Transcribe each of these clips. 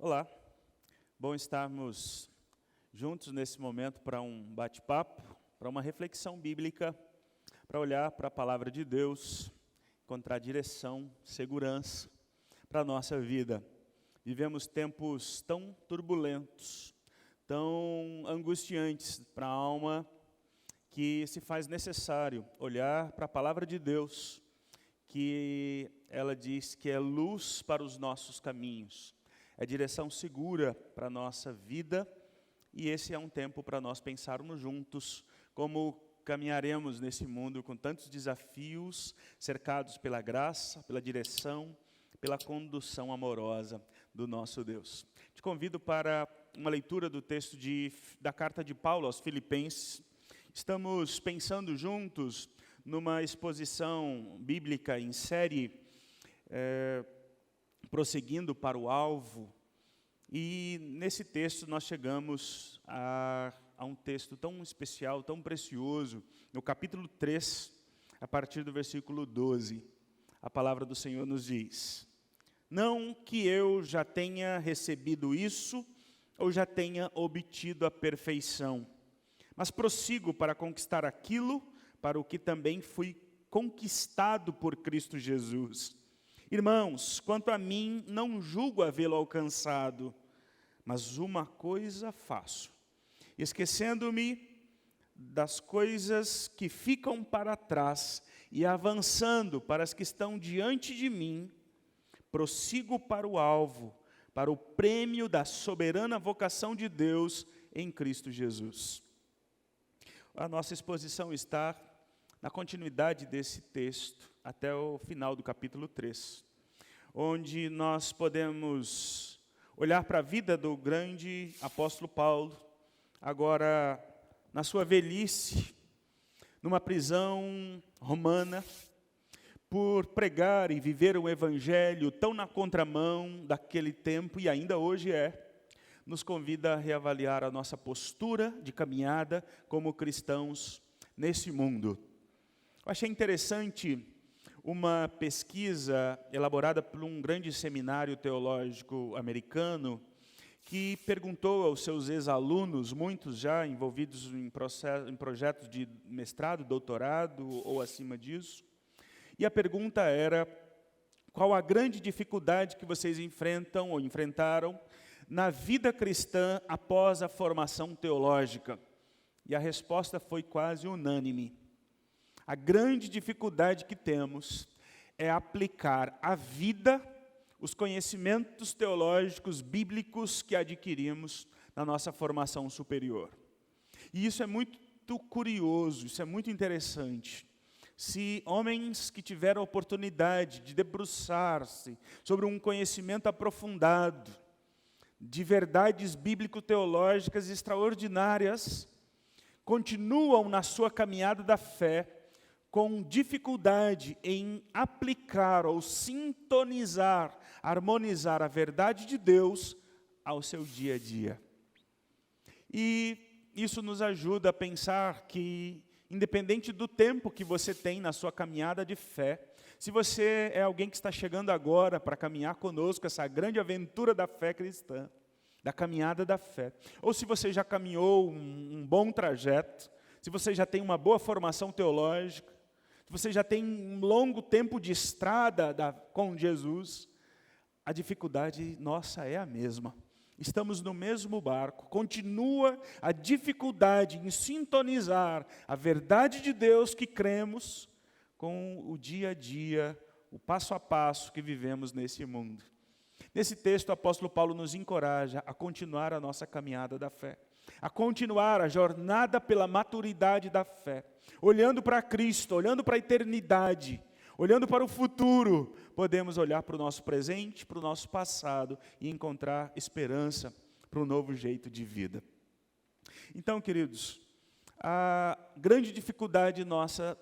Olá, bom estarmos juntos nesse momento para um bate-papo, para uma reflexão bíblica, para olhar para a palavra de Deus, encontrar direção, segurança para a nossa vida. Vivemos tempos tão turbulentos, tão angustiantes para a alma, que se faz necessário olhar para a palavra de Deus, que ela diz que é luz para os nossos caminhos. É direção segura para a nossa vida, e esse é um tempo para nós pensarmos juntos como caminharemos nesse mundo com tantos desafios, cercados pela graça, pela direção, pela condução amorosa do nosso Deus. Te convido para uma leitura do texto da carta de Paulo aos Filipenses. Estamos pensando juntos numa exposição bíblica em série, prosseguindo para o alvo, e nesse texto nós chegamos a um texto tão especial, tão precioso, no capítulo 3, a partir do versículo 12, a palavra do Senhor nos diz: não que eu já tenha recebido isso, ou já tenha obtido a perfeição, mas prossigo para conquistar aquilo, para o que também fui conquistado por Cristo Jesus. Irmãos, quanto a mim, não julgo havê-lo alcançado, mas uma coisa faço, esquecendo-me das coisas que ficam para trás e avançando para as que estão diante de mim, prossigo para o alvo, para o prêmio da soberana vocação de Deus em Cristo Jesus. A nossa exposição está na continuidade desse texto, até o final do capítulo 3, onde nós podemos olhar para a vida do grande apóstolo Paulo, agora na sua velhice, numa prisão romana, por pregar e viver um evangelho tão na contramão daquele tempo, e ainda hoje nos convida a reavaliar a nossa postura de caminhada como cristãos nesse mundo. Eu achei interessante uma pesquisa elaborada por um grande seminário teológico americano, que perguntou aos seus ex-alunos, muitos já envolvidos em projetos de mestrado, doutorado ou acima disso, e a pergunta era: qual a grande dificuldade que vocês enfrentam ou enfrentaram na vida cristã após a formação teológica? E a resposta foi quase unânime. A grande dificuldade que temos é aplicar à vida os conhecimentos teológicos bíblicos que adquirimos na nossa formação superior. E isso é muito curioso, isso é muito interessante. Se homens que tiveram a oportunidade de debruçar-se sobre um conhecimento aprofundado de verdades bíblico-teológicas extraordinárias, continuam na sua caminhada da fé com dificuldade em aplicar ou sintonizar, harmonizar a verdade de Deus ao seu dia a dia. E isso nos ajuda a pensar que, independente do tempo que você tem na sua caminhada de fé, se você é alguém que está chegando agora para caminhar conosco essa grande aventura da fé cristã, da caminhada da fé, ou se você já caminhou um bom trajeto, se você já tem uma boa formação teológica, se você já tem um longo tempo de estrada com Jesus, a dificuldade nossa é a mesma. Estamos no mesmo barco. Continua a dificuldade em sintonizar a verdade de Deus que cremos com o dia a dia, o passo a passo que vivemos nesse mundo. Nesse texto, o apóstolo Paulo nos encoraja a continuar a nossa caminhada da fé, a continuar a jornada pela maturidade da fé, olhando para Cristo, olhando para a eternidade, olhando para o futuro. Podemos olhar para o nosso presente, para o nosso passado e encontrar esperança para um novo jeito de vida. Então, queridos, a grande dificuldade nossa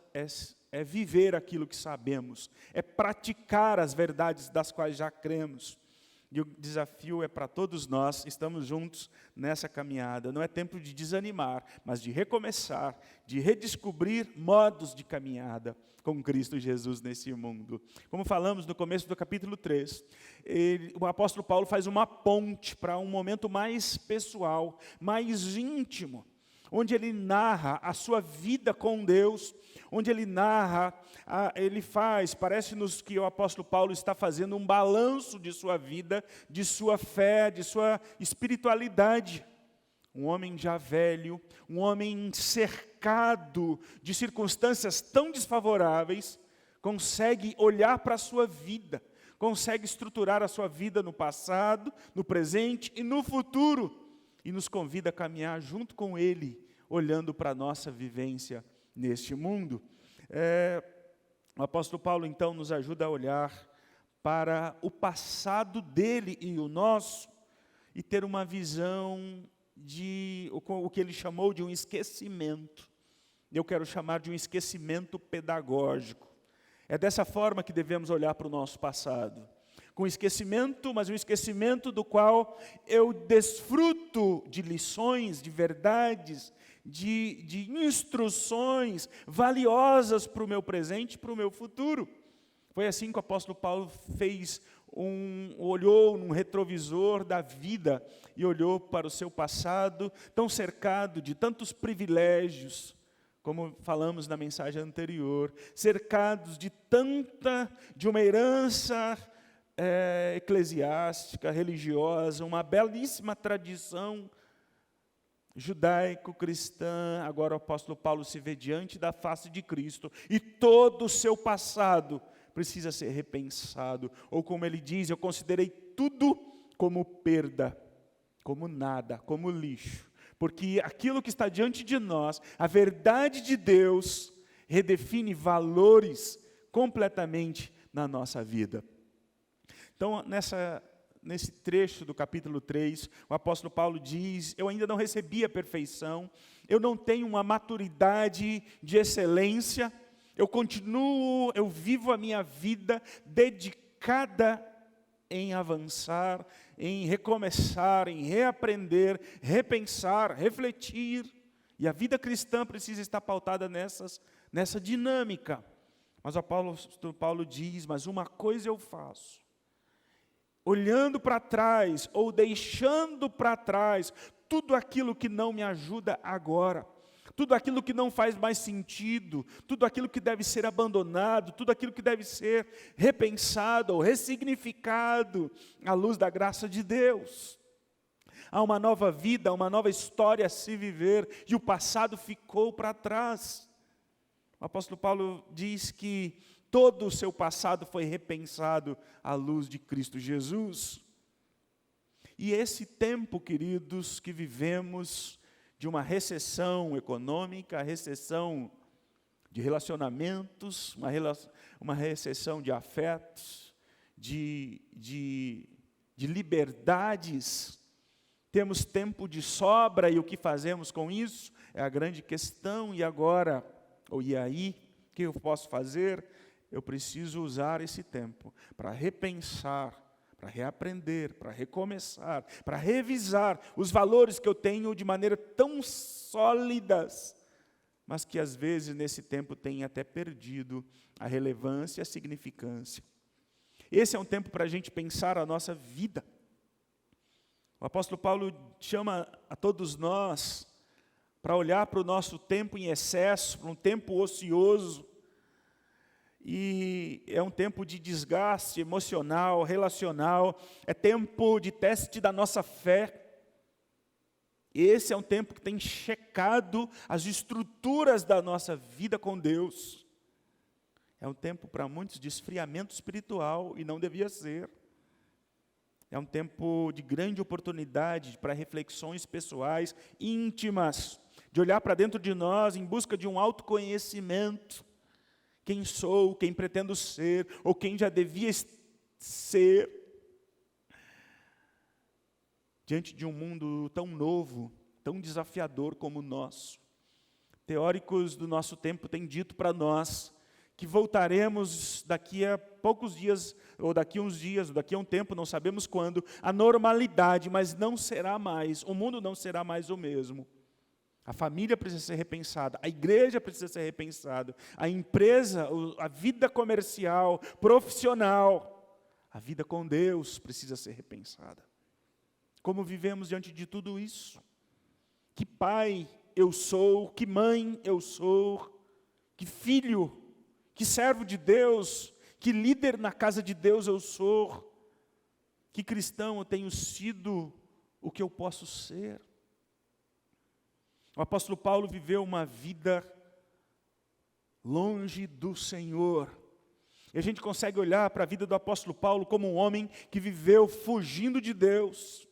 é viver aquilo que sabemos, é praticar as verdades das quais já cremos. E o desafio é para todos nós, estamos juntos nessa caminhada. Não é tempo de desanimar, mas de recomeçar, de redescobrir modos de caminhada com Cristo Jesus nesse mundo. Como falamos no começo do capítulo 3, o apóstolo Paulo faz uma ponte para um momento mais pessoal, mais íntimo, onde ele narra a sua vida com Deus, onde ele narra, parece-nos que o apóstolo Paulo está fazendo um balanço de sua vida, de sua fé, de sua espiritualidade. Um homem já velho, um homem cercado de circunstâncias tão desfavoráveis, consegue olhar para a sua vida, consegue estruturar a sua vida no passado, no presente e no futuro, e nos convida a caminhar junto com ele, olhando para a nossa vivência neste mundo. O apóstolo Paulo, então, nos ajuda a olhar para o passado dele e o nosso, e ter uma visão de o que ele chamou de um esquecimento. Eu quero chamar de um esquecimento pedagógico. É dessa forma que devemos olhar para o nosso passado. Com esquecimento, mas um esquecimento do qual eu desfruto de lições, de verdades, de instruções valiosas para o meu presente e para o meu futuro. Foi assim que o apóstolo Paulo olhou num retrovisor da vida e olhou para o seu passado, tão cercado de tantos privilégios, como falamos na mensagem anterior, cercados de uma herança eclesiástica, religiosa, uma belíssima tradição judaico-cristã. Agora o apóstolo Paulo se vê diante da face de Cristo e todo o seu passado precisa ser repensado, ou como ele diz, eu considerei tudo como perda, como nada, como lixo, porque aquilo que está diante de nós, a verdade de Deus, redefine valores completamente na nossa vida. Então, nesse trecho do capítulo 3, o apóstolo Paulo diz, eu ainda não recebi a perfeição, eu não tenho uma maturidade de excelência, eu vivo a minha vida dedicada em avançar, em recomeçar, em reaprender, repensar, refletir. E a vida cristã precisa estar pautada nessa dinâmica. Mas o apóstolo Paulo diz, mas uma coisa eu faço, olhando para trás ou deixando para trás tudo aquilo que não me ajuda agora, tudo aquilo que não faz mais sentido, tudo aquilo que deve ser abandonado, tudo aquilo que deve ser repensado ou ressignificado à luz da graça de Deus. Há uma nova vida, uma nova história a se viver, e o passado ficou para trás. O apóstolo Paulo diz que todo o seu passado foi repensado à luz de Cristo Jesus. E esse tempo, queridos, que vivemos, de uma recessão econômica, recessão de relacionamentos, uma recessão de afetos, de liberdades. Temos tempo de sobra e o que fazemos com isso é a grande questão. E agora, e aí, o que eu posso fazer? Eu preciso usar esse tempo para repensar, para reaprender, para recomeçar, para revisar os valores que eu tenho de maneira tão sólidas, mas que às vezes nesse tempo têm até perdido a relevância e a significância. Esse é um tempo para a gente pensar a nossa vida. O apóstolo Paulo chama a todos nós para olhar para o nosso tempo em excesso, para um tempo ocioso. E é um tempo de desgaste emocional, relacional, é tempo de teste da nossa fé. Esse é um tempo que tem checado as estruturas da nossa vida com Deus. É um tempo para muitos de esfriamento espiritual, e não devia ser. É um tempo de grande oportunidade para reflexões pessoais, íntimas, de olhar para dentro de nós em busca de um autoconhecimento. Quem sou, quem pretendo ser, ou quem já devia ser. Diante de um mundo tão novo, tão desafiador como o nosso. Teóricos do nosso tempo têm dito para nós que voltaremos daqui a poucos dias, ou daqui a uns dias, ou daqui a um tempo, não sabemos quando, a normalidade, mas não será mais, o mundo não será mais o mesmo. A família precisa ser repensada, a igreja precisa ser repensada, a empresa, a vida comercial, profissional, a vida com Deus precisa ser repensada. Como vivemos diante de tudo isso? Que pai eu sou, que mãe eu sou, que filho, que servo de Deus, que líder na casa de Deus eu sou, que cristão eu tenho sido, o que eu posso ser. O apóstolo Paulo viveu uma vida longe do Senhor. E a gente consegue olhar para a vida do apóstolo Paulo como um homem que viveu fugindo de Deus.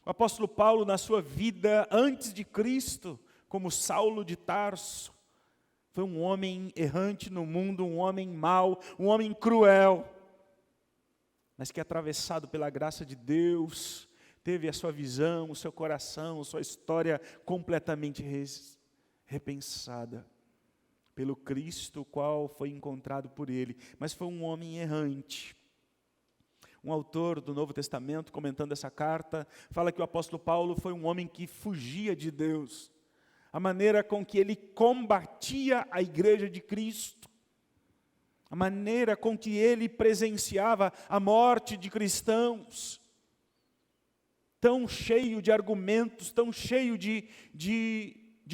O apóstolo Paulo, na sua vida antes de Cristo, como Saulo de Tarso, foi um homem errante no mundo, um homem mau, um homem cruel, mas que, atravessado pela graça de Deus, teve a sua visão, o seu coração, a sua história completamente repensada pelo Cristo, o qual foi encontrado por ele, mas foi um homem errante. Um autor do Novo Testamento, comentando essa carta, fala que o apóstolo Paulo foi um homem que fugia de Deus. A maneira com que ele combatia a igreja de Cristo, a maneira com que ele presenciava a morte de cristãos, tão cheio de argumentos, tão cheio de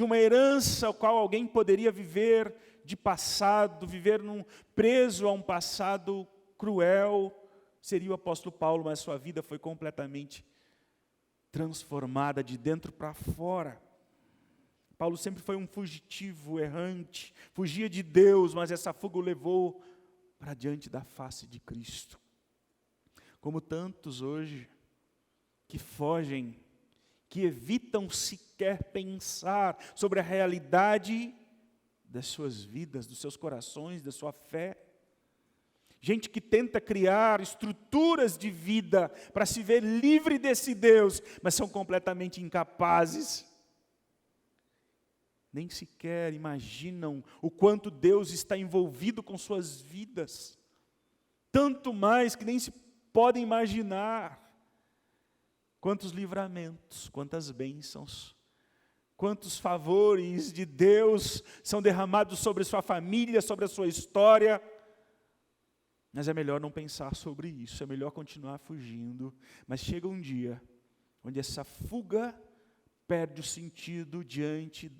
uma herança ao qual alguém poderia viver de passado, preso a um passado cruel, seria o apóstolo Paulo, mas sua vida foi completamente transformada de dentro para fora. Paulo sempre foi um fugitivo, errante, fugia de Deus, mas essa fuga o levou para diante da face de Cristo. Como tantos hoje, que fogem, que evitam sequer pensar sobre a realidade das suas vidas, dos seus corações, da sua fé. Gente que tenta criar estruturas de vida para se ver livre desse Deus, mas são completamente incapazes. Nem sequer imaginam o quanto Deus está envolvido com suas vidas. Tanto mais que nem se podem imaginar. Quantos livramentos, quantas bênçãos, quantos favores de Deus são derramados sobre sua família, sobre a sua história. Mas é melhor não pensar sobre isso, é melhor continuar fugindo. Mas chega um dia onde essa fuga perde o sentido diante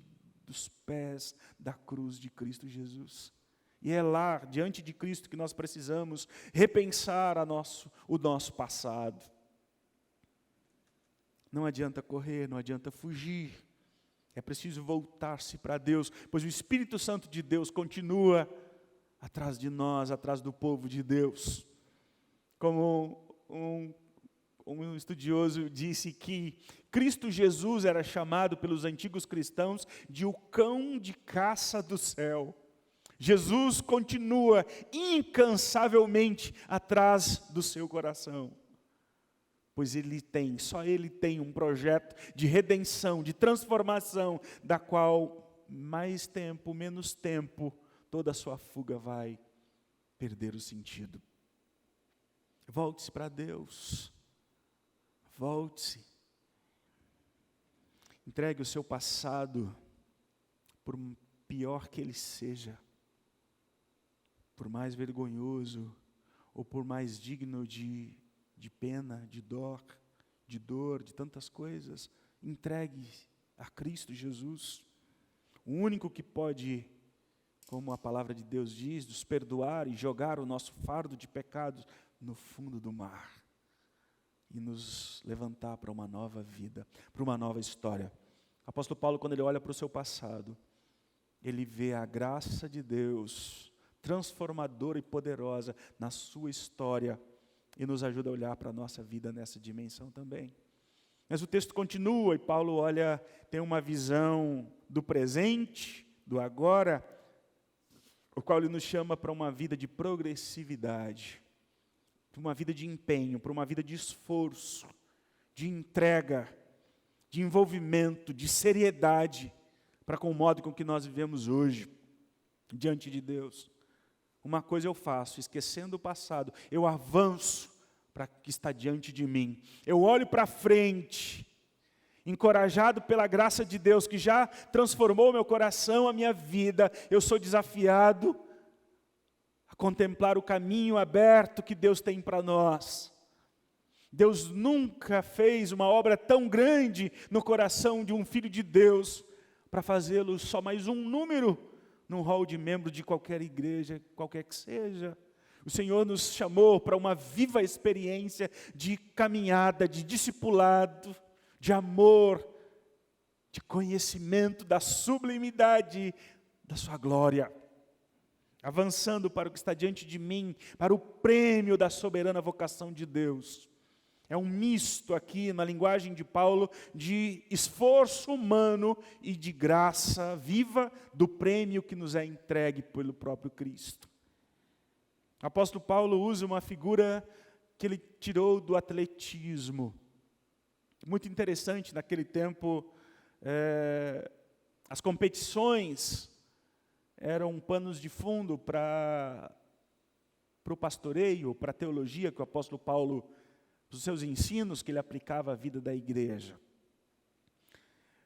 dos pés da cruz de Cristo Jesus. E é lá, diante de Cristo, que nós precisamos repensar o nosso passado. Não adianta correr, não adianta fugir. É preciso voltar-se para Deus, pois o Espírito Santo de Deus continua atrás de nós, atrás do povo de Deus. Como um estudioso disse que Cristo Jesus era chamado pelos antigos cristãos de o cão de caça do céu. Jesus continua incansavelmente atrás do seu coração, pois só Ele tem um projeto de redenção, de transformação, da qual mais tempo, menos tempo, toda a sua fuga vai perder o sentido. Volte-se para Deus. Volte-se. Entregue o seu passado, por pior que ele seja, por mais vergonhoso, ou por mais digno de pena, de dor, de tantas coisas. Entregue a Cristo Jesus, o único que pode, como a palavra de Deus diz, nos perdoar e jogar o nosso fardo de pecados no fundo do mar e nos levantar para uma nova vida, para uma nova história. O apóstolo Paulo, quando ele olha para o seu passado, ele vê a graça de Deus transformadora e poderosa na sua história e nos ajuda a olhar para a nossa vida nessa dimensão também. Mas o texto continua e Paulo tem uma visão do presente, do agora, o qual ele nos chama para uma vida de progressividade, para uma vida de empenho, para uma vida de esforço, de entrega, de envolvimento, de seriedade, para com o modo com que nós vivemos hoje, diante de Deus. uma coisa eu faço, esquecendo o passado, eu avanço para o que está diante de mim. Eu olho para frente, encorajado pela graça de Deus, que já transformou meu coração, a minha vida. Eu sou desafiado a contemplar o caminho aberto que Deus tem para nós. Deus nunca fez uma obra tão grande no coração de um filho de Deus, para fazê-lo só mais um número num hall de membro de qualquer igreja, qualquer que seja. O Senhor nos chamou para uma viva experiência de caminhada, de discipulado, de amor, de conhecimento da sublimidade da sua glória. Avançando para o que está diante de mim, para o prêmio da soberana vocação de Deus. É um misto aqui, na linguagem de Paulo, de esforço humano e de graça viva do prêmio que nos é entregue pelo próprio Cristo. O apóstolo Paulo usa uma figura que ele tirou do atletismo. Muito interessante, naquele tempo, as competições eram panos de fundo para o pastoreio, para a teologia que o apóstolo Paulo, os seus ensinos que ele aplicava à vida da igreja.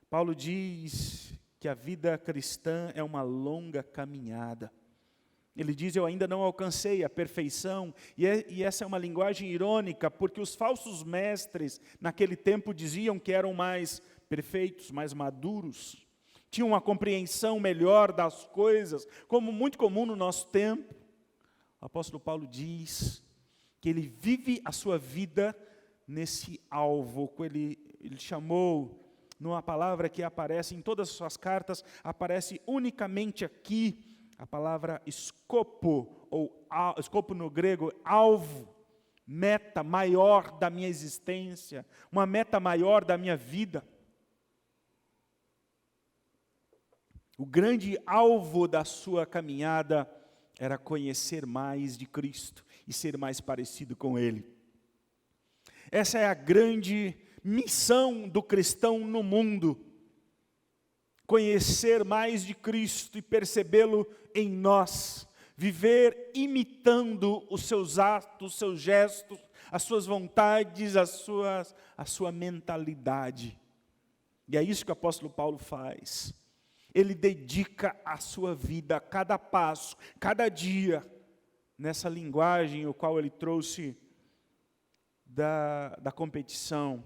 Paulo diz que a vida cristã é uma longa caminhada. Ele diz, eu ainda não alcancei a perfeição, e essa é uma linguagem irônica, porque os falsos mestres naquele tempo diziam que eram mais perfeitos, mais maduros, tinham uma compreensão melhor das coisas, como muito comum no nosso tempo. O apóstolo Paulo diz que ele vive a sua vida nesse alvo, que ele chamou, numa palavra que aparece em todas as suas cartas, aparece unicamente aqui, a palavra escopo, ou escopo no grego, alvo, meta maior da minha existência, uma meta maior da minha vida. O grande alvo da sua caminhada era conhecer mais de Cristo e ser mais parecido com Ele. Essa é a grande missão do cristão no mundo. Conhecer mais de Cristo e percebê-lo em nós. Viver imitando os seus atos, os seus gestos, as suas vontades, a sua mentalidade. E é isso que o apóstolo Paulo faz. Ele dedica a sua vida, a cada passo, cada dia, nessa linguagem o qual ele trouxe da competição.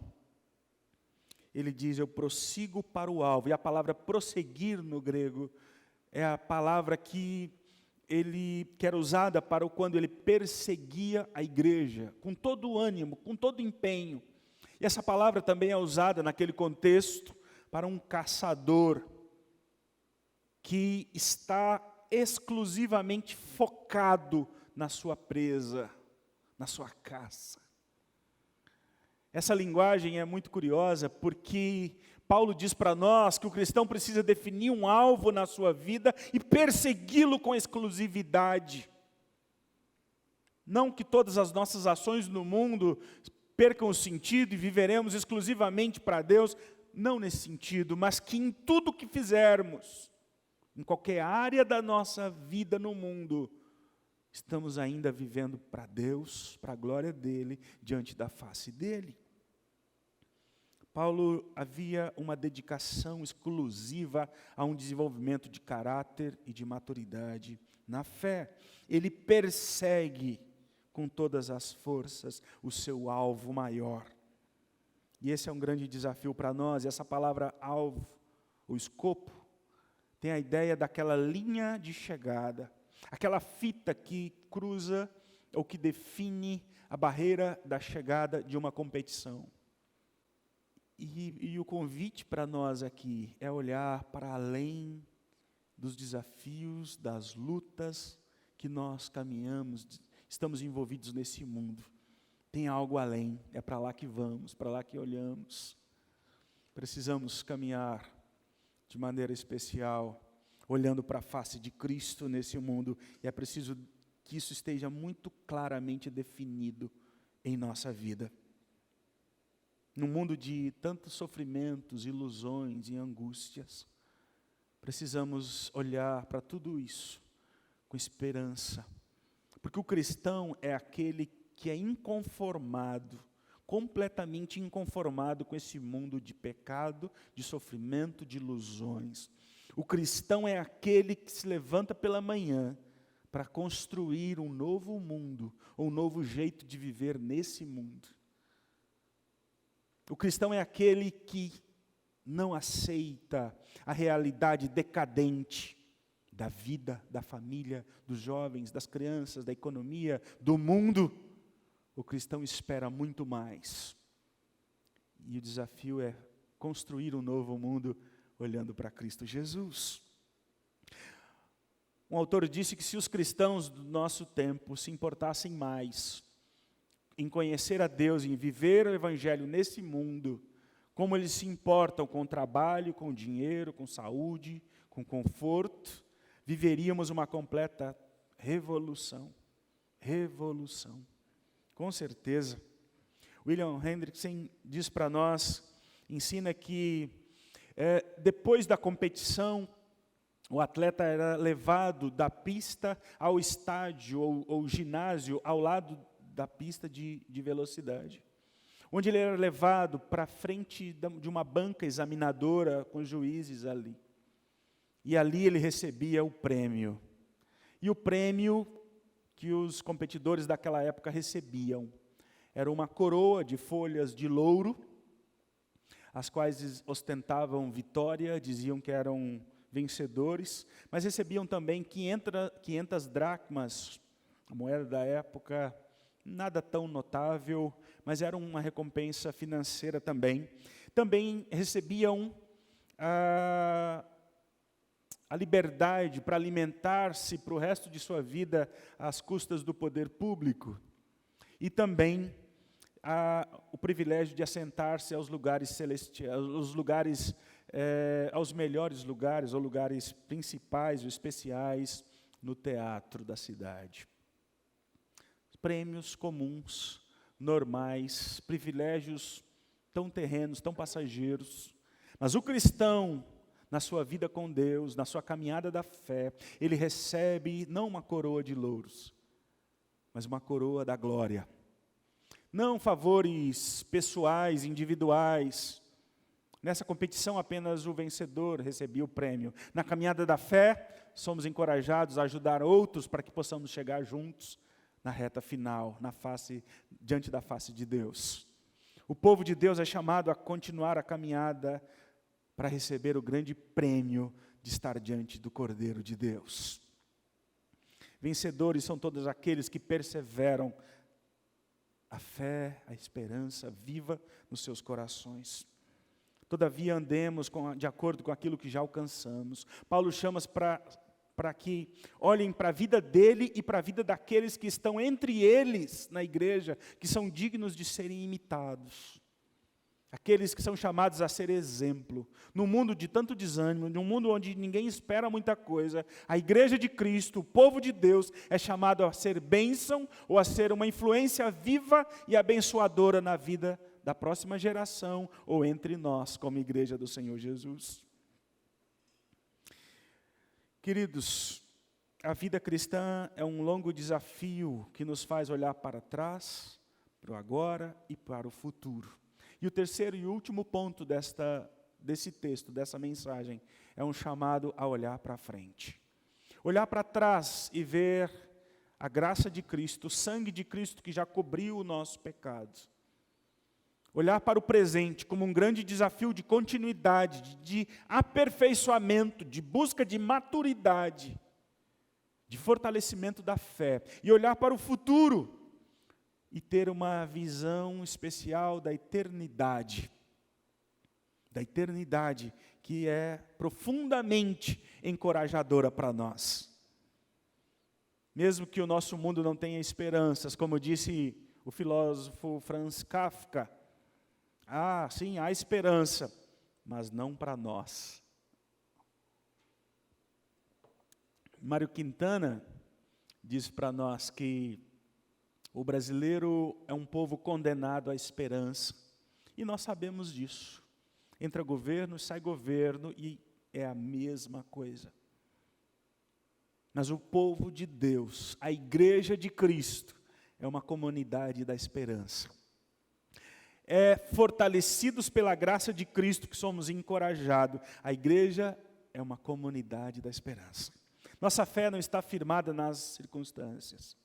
Ele diz, eu prossigo para o alvo. E a palavra prosseguir no grego é a palavra que era usada para quando ele perseguia a igreja, com todo o ânimo, com todo o empenho. E essa palavra também é usada naquele contexto para um caçador que está exclusivamente focado na sua presa, na sua caça. Essa linguagem é muito curiosa, porque Paulo diz para nós que o cristão precisa definir um alvo na sua vida e persegui-lo com exclusividade. Não que todas as nossas ações no mundo percam o sentido e viveremos exclusivamente para Deus, não nesse sentido, mas que em tudo que fizermos, em qualquer área da nossa vida no mundo, estamos ainda vivendo para Deus, para a glória dEle, diante da face dEle. Paulo havia uma dedicação exclusiva a um desenvolvimento de caráter e de maturidade na fé. Ele persegue com todas as forças o seu alvo maior. E esse é um grande desafio para nós. E essa palavra alvo, o escopo, tem a ideia daquela linha de chegada, aquela fita que cruza ou que define a barreira da chegada de uma competição. E o convite para nós aqui é olhar para além dos desafios, das lutas que nós caminhamos, estamos envolvidos nesse mundo. Tem algo além, é para lá que vamos, para lá que olhamos. Precisamos caminhar de maneira especial, olhando para a face de Cristo nesse mundo, e é preciso que isso esteja muito claramente definido em nossa vida. Num mundo de tantos sofrimentos, ilusões e angústias, precisamos olhar para tudo isso com esperança, Porque o cristão é aquele que é inconformado, completamente inconformado com esse mundo de pecado, de sofrimento, de ilusões. O cristão é aquele que se levanta pela manhã para construir um novo mundo, um novo jeito de viver nesse mundo. O cristão é aquele que não aceita a realidade decadente da vida, da família, dos jovens, das crianças, da economia, do mundo. O cristão espera muito mais. E o desafio é construir um novo mundo olhando para Cristo Jesus. Um autor disse que se os cristãos do nosso tempo se importassem mais em conhecer a Deus, em viver o Evangelho nesse mundo, como eles se importam com o trabalho, com o dinheiro, com saúde, com conforto, viveríamos uma completa revolução. Revolução. Com certeza. William Hendrickson diz para nós, ensina que depois da competição, o atleta era levado da pista ao estádio ou ginásio ao lado da pista de velocidade, onde ele era levado para frente de uma banca examinadora com os juízes ali. E ali ele recebia o prêmio. E o prêmio que os competidores daquela época recebiam era uma coroa de folhas de louro, as quais ostentavam vitória, diziam que eram vencedores, mas recebiam também 500 dracmas, a moeda da época, nada tão notável, mas era uma recompensa financeira também. Também recebiam a liberdade para alimentar-se para o resto de sua vida às custas do poder público. E também o privilégio de assentar-se aos lugares celestiais, aos melhores lugares, ou lugares principais ou especiais no teatro da cidade. Prêmios comuns, normais, privilégios tão terrenos, tão passageiros. Mas o cristão, na sua vida com Deus, na sua caminhada da fé, ele recebe não uma coroa de louros, mas uma coroa da glória. Não favores pessoais, individuais. Nessa competição, apenas o vencedor recebia o prêmio. Na caminhada da fé, somos encorajados a ajudar outros para que possamos chegar juntos na reta final, diante da face de Deus. O povo de Deus é chamado a continuar a caminhada para receber o grande prêmio de estar diante do Cordeiro de Deus. Vencedores são todos aqueles que perseveram a fé, a esperança viva nos seus corações. Todavia andemos de acordo com aquilo que já alcançamos. Paulo chama para que olhem para a vida dele e para a vida daqueles que estão entre eles na igreja, que são dignos de serem imitados. Aqueles que são chamados a ser exemplo. Num mundo de tanto desânimo, num mundo onde ninguém espera muita coisa, a igreja de Cristo, o povo de Deus, é chamado a ser bênção ou a ser uma influência viva e abençoadora na vida da próxima geração ou entre nós, como igreja do Senhor Jesus. Queridos, a vida cristã é um longo desafio que nos faz olhar para trás, para o agora e para o futuro. E o terceiro e último ponto desse texto, dessa mensagem, é um chamado a olhar para frente. Olhar para trás e ver a graça de Cristo, o sangue de Cristo que já cobriu o nosso pecado. Olhar para o presente como um grande desafio de continuidade, de aperfeiçoamento, de busca de maturidade, de fortalecimento da fé. E olhar para o futuro e ter uma visão especial da eternidade que é profundamente encorajadora para nós. Mesmo que o nosso mundo não tenha esperanças, como disse o filósofo Franz Kafka, sim, há esperança, mas não para nós. Mário Quintana diz para nós que o brasileiro é um povo condenado à esperança. E nós sabemos disso. Entra governo, sai governo e é a mesma coisa. Mas o povo de Deus, a igreja de Cristo, é uma comunidade da esperança. É fortalecidos pela graça de Cristo que somos encorajados. A igreja é uma comunidade da esperança. Nossa fé não está firmada nas circunstâncias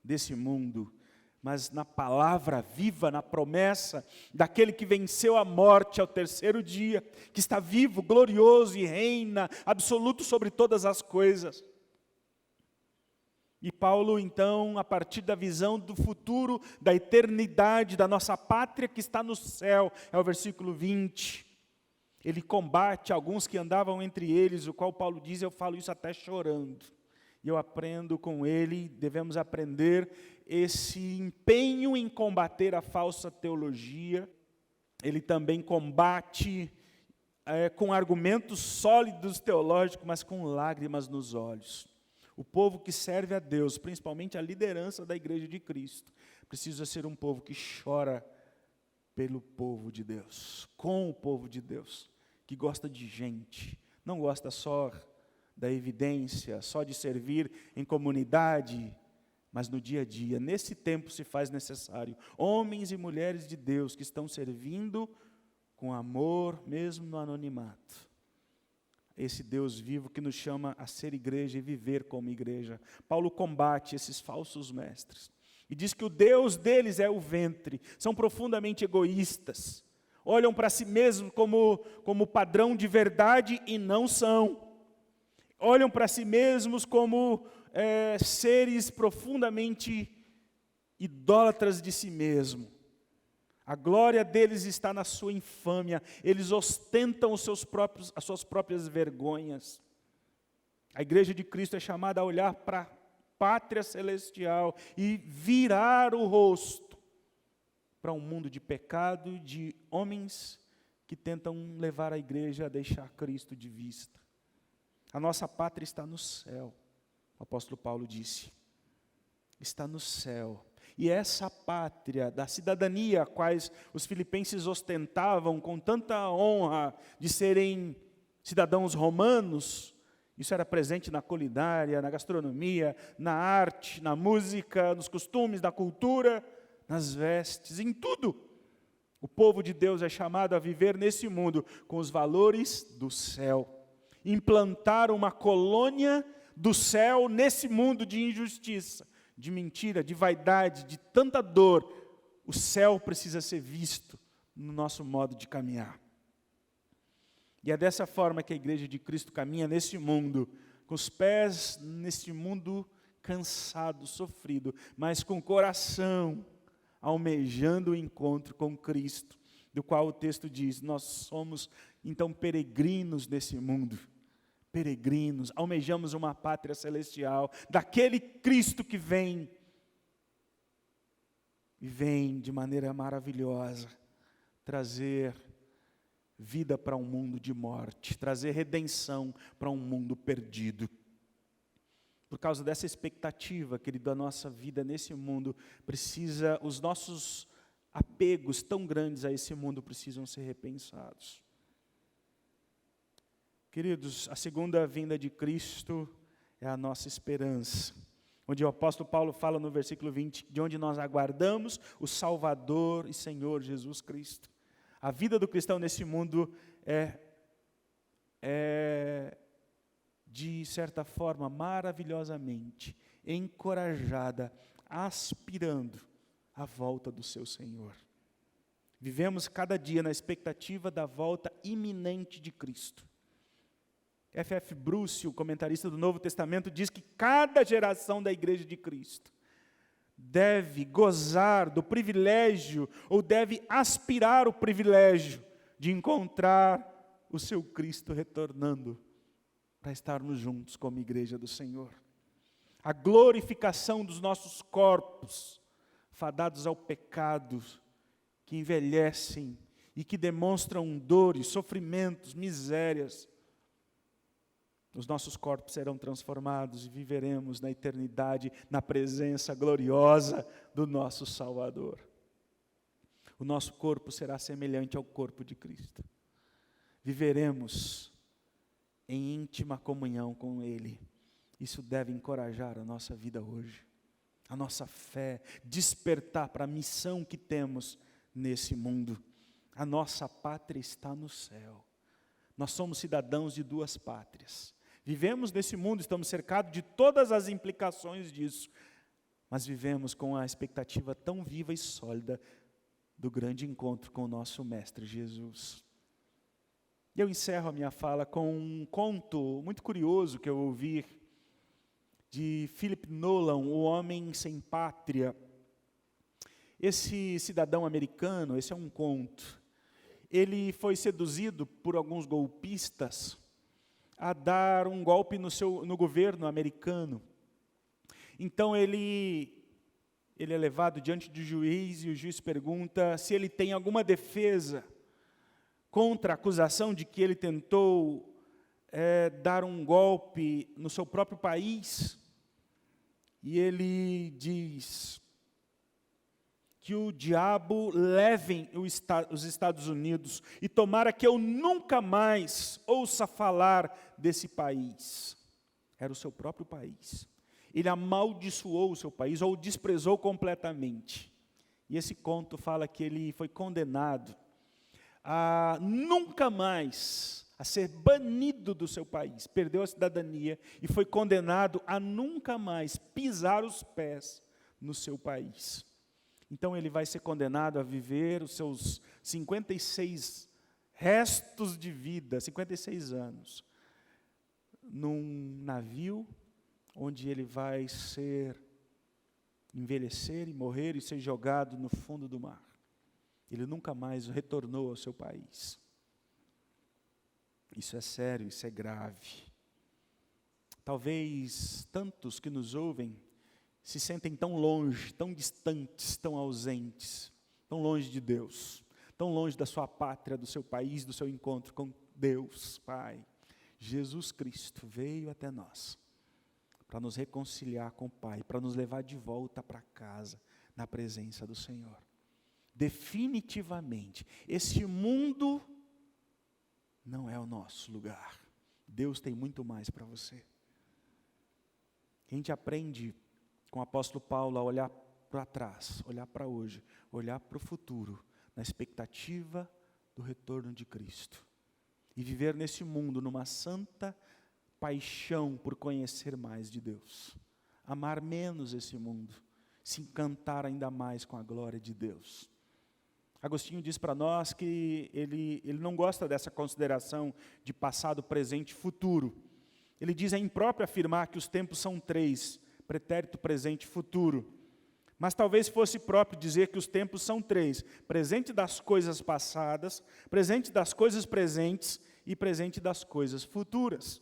desse mundo, mas na palavra viva, na promessa daquele que venceu a morte ao terceiro dia, que está vivo, glorioso e reina absoluto sobre todas as coisas. E Paulo, então, a partir da visão do futuro, da eternidade, da nossa pátria que está no céu, é o versículo 20. Ele combate alguns que andavam entre eles, o qual Paulo diz, eu falo isso até chorando. E eu aprendo com ele, devemos aprender esse empenho em combater a falsa teologia. Ele também combate com argumentos sólidos teológicos, mas com lágrimas nos olhos. O povo que serve a Deus, principalmente a liderança da igreja de Cristo, precisa ser um povo que chora pelo povo de Deus, com o povo de Deus, que gosta de gente, não gosta só da evidência, só de servir em comunidade, mas no dia a dia. Nesse tempo se faz necessário homens e mulheres de Deus que estão servindo com amor, mesmo no anonimato. Esse Deus vivo que nos chama a ser igreja e viver como igreja. Paulo combate esses falsos mestres. E diz que o Deus deles é o ventre. São profundamente egoístas. Olham para si mesmos como padrão de verdade e não são. Olham para si mesmos como seres profundamente idólatras de si mesmo. A glória deles está na sua infâmia. Eles ostentam as suas próprias vergonhas. A igreja de Cristo é chamada a olhar para a pátria celestial e virar o rosto para um mundo de pecado, de homens que tentam levar a igreja a deixar Cristo de vista. A nossa pátria está no céu, o apóstolo Paulo disse. Está no céu. E essa pátria da cidadania, a quais os filipenses ostentavam com tanta honra de serem cidadãos romanos, isso era presente na culinária, na gastronomia, na arte, na música, nos costumes, na cultura, nas vestes, em tudo. O povo de Deus é chamado a viver nesse mundo com os valores do céu. Implantar uma colônia do céu nesse mundo de injustiça, de mentira, de vaidade, de tanta dor. O céu precisa ser visto no nosso modo de caminhar. E é dessa forma que a igreja de Cristo caminha nesse mundo, com os pés nesse mundo cansado, sofrido, mas com o coração almejando o encontro com Cristo, do qual o texto diz, nós somos então peregrinos nesse mundo. Peregrinos, almejamos uma pátria celestial, daquele Cristo que vem, e vem de maneira maravilhosa, trazer vida para um mundo de morte, trazer redenção para um mundo perdido. Por causa dessa expectativa, querido, da nossa vida nesse mundo, os nossos apegos tão grandes a esse mundo precisam ser repensados. Queridos, a segunda vinda de Cristo é a nossa esperança. Onde o apóstolo Paulo fala no versículo 20, de onde nós aguardamos o Salvador e Senhor Jesus Cristo. A vida do cristão nesse mundo é de certa forma, maravilhosamente, encorajada, aspirando à volta do seu Senhor. Vivemos cada dia na expectativa da volta iminente de Cristo. F.F. Bruce, o comentarista do Novo Testamento, diz que cada geração da igreja de Cristo deve gozar do privilégio, ou deve aspirar o privilégio de encontrar o seu Cristo retornando, para estarmos juntos como igreja do Senhor. A glorificação dos nossos corpos, fadados ao pecado, que envelhecem e que demonstram dores, sofrimentos, misérias. Os nossos corpos serão transformados e viveremos na eternidade, na presença gloriosa do nosso Salvador. O nosso corpo será semelhante ao corpo de Cristo. Viveremos em íntima comunhão com Ele. Isso deve encorajar a nossa vida hoje, a nossa fé, despertar para a missão que temos nesse mundo. A nossa pátria está no céu. Nós somos cidadãos de duas pátrias. Vivemos nesse mundo, estamos cercados de todas as implicações disso, mas vivemos com a expectativa tão viva e sólida do grande encontro com o nosso Mestre Jesus. E eu encerro a minha fala com um conto muito curioso que eu ouvi de Philip Nolan, O Homem Sem Pátria. Esse cidadão americano, esse é um conto, ele foi seduzido por alguns golpistas a dar um golpe no governo americano. Então ele é levado diante do juiz e o juiz pergunta se ele tem alguma defesa contra a acusação de que ele tentou dar um golpe no seu próprio país. E ele diz que o diabo leve os Estados Unidos e tomara que eu nunca mais ouça falar desse país. Era o seu próprio país. Ele amaldiçoou o seu país ou o desprezou completamente. E esse conto fala que ele foi condenado a nunca mais, a ser banido do seu país, perdeu a cidadania e foi condenado a nunca mais pisar os pés no seu país. Então ele vai ser condenado a viver os seus 56 restos de vida, 56 anos, num navio onde ele vai envelhecer e morrer e ser jogado no fundo do mar. Ele nunca mais retornou ao seu país. Isso é sério, isso é grave. Talvez tantos que nos ouvem se sentem tão longe, tão distantes, tão ausentes, tão longe de Deus, tão longe da sua pátria, do seu país, do seu encontro com Deus, Pai. Jesus Cristo veio até nós para nos reconciliar com o Pai, para nos levar de volta para casa, na presença do Senhor. Definitivamente, esse mundo não é o nosso lugar. Deus tem muito mais para você. A gente aprende com o apóstolo Paulo a olhar para trás, olhar para hoje, olhar para o futuro, na expectativa do retorno de Cristo. E viver nesse mundo numa santa paixão por conhecer mais de Deus. Amar menos esse mundo, se encantar ainda mais com a glória de Deus. Agostinho diz para nós que ele não gosta dessa consideração de passado, presente e futuro. Ele diz: é impróprio afirmar que os tempos são três, pretérito, presente e futuro. Mas talvez fosse próprio dizer que os tempos são três: presente das coisas passadas, presente das coisas presentes e presente das coisas futuras.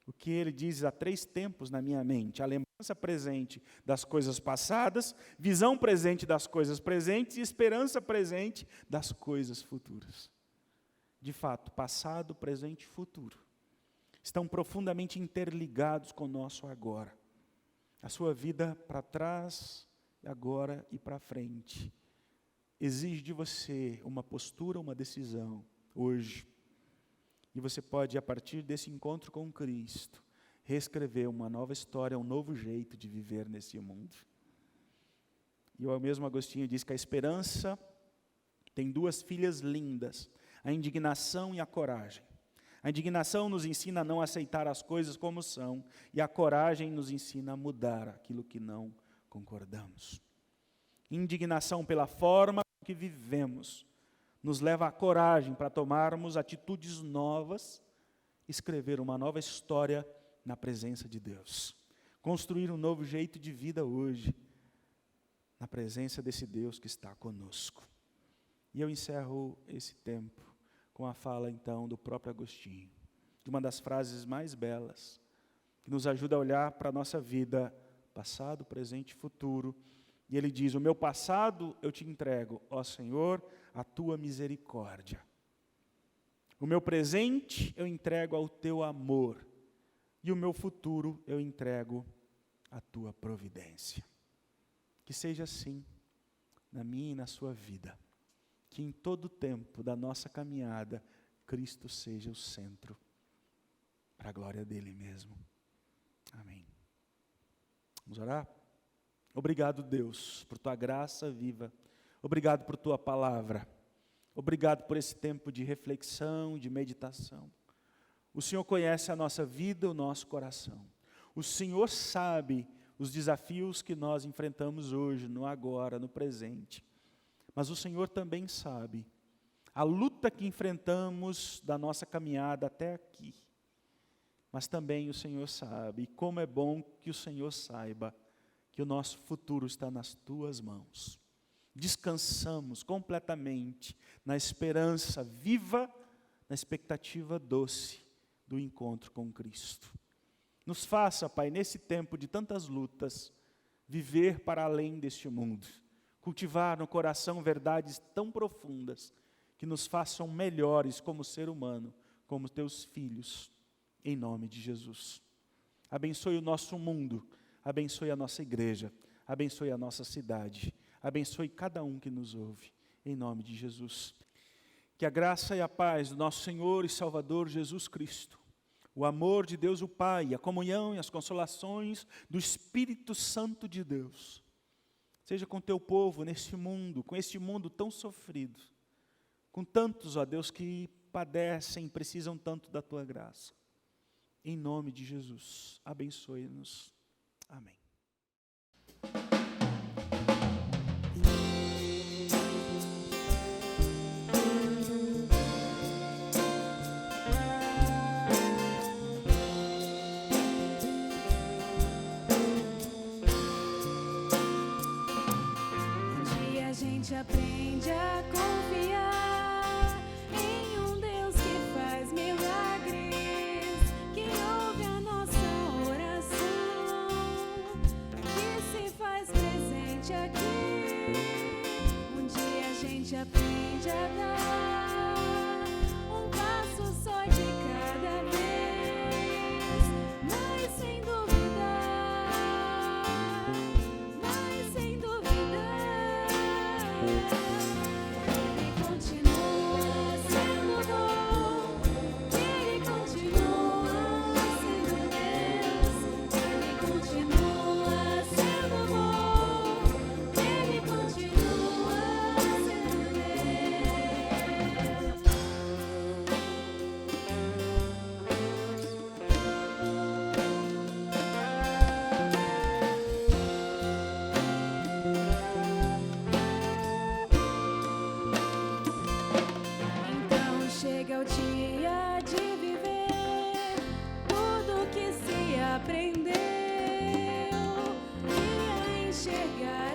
O que ele diz: há três tempos na minha mente: a lembrança presente das coisas passadas, visão presente das coisas presentes e esperança presente das coisas futuras. De fato, passado, presente e futuro estão profundamente interligados com o nosso agora. A sua vida para trás, agora e para frente exige de você uma postura, uma decisão, hoje. E você pode, a partir desse encontro com Cristo, reescrever uma nova história, um novo jeito de viver nesse mundo. E o mesmo Agostinho diz que a esperança tem duas filhas lindas, a indignação e a coragem. A indignação nos ensina a não aceitar as coisas como são, e a coragem nos ensina a mudar aquilo que não concordamos. Indignação pela forma que vivemos nos leva à coragem para tomarmos atitudes novas, escrever uma nova história na presença de Deus. Construir um novo jeito de vida hoje, na presença desse Deus que está conosco. E eu encerro esse tempo com a fala, então, do próprio Agostinho, de uma das frases mais belas, que nos ajuda a olhar para a nossa vida, passado, presente e futuro. E ele diz: o meu passado eu te entrego, ó Senhor, a tua misericórdia. O meu presente eu entrego ao teu amor. E o meu futuro eu entrego à tua providência. Que seja assim na minha e na sua vida. Que em todo o tempo da nossa caminhada, Cristo seja o centro, para a glória dele mesmo. Amém. Vamos orar? Obrigado, Deus, por tua graça viva. Obrigado por tua palavra. Obrigado por esse tempo de reflexão, de meditação. O Senhor conhece a nossa vida, o nosso coração. O Senhor sabe os desafios que nós enfrentamos hoje, no agora, no presente. Mas o Senhor também sabe a luta que enfrentamos da nossa caminhada até aqui. Mas também o Senhor sabe, e como é bom que o Senhor saiba, que o nosso futuro está nas tuas mãos. Descansamos completamente na esperança viva, na expectativa doce do encontro com Cristo. Nos faça, Pai, nesse tempo de tantas lutas, viver para além deste mundo, cultivar no coração verdades tão profundas, que nos façam melhores como ser humano, como teus filhos, em nome de Jesus. Abençoe o nosso mundo, abençoe a nossa igreja, abençoe a nossa cidade, abençoe cada um que nos ouve, em nome de Jesus. Que a graça e a paz do nosso Senhor e Salvador Jesus Cristo, o amor de Deus o Pai, a comunhão e as consolações do Espírito Santo de Deus, seja com teu povo neste mundo, com este mundo tão sofrido, com tantos, ó Deus, que padecem, precisam tanto da tua graça. Em nome de Jesus, abençoe-nos. Amém. Um dia a gente aprende a confiar em um Deus que faz milagres, que ouve a nossa oração, que se faz presente aqui. Um dia a gente aprende a dar um passo só de cada vez, mas sem duvidar, mas sem duvidar. Ele continua sendo bom, Ele continua sendo Deus, Ele continua sendo bom, Ele continua sendo Deus. Então chega o dia de viver tudo que se aprendeu e a enxergar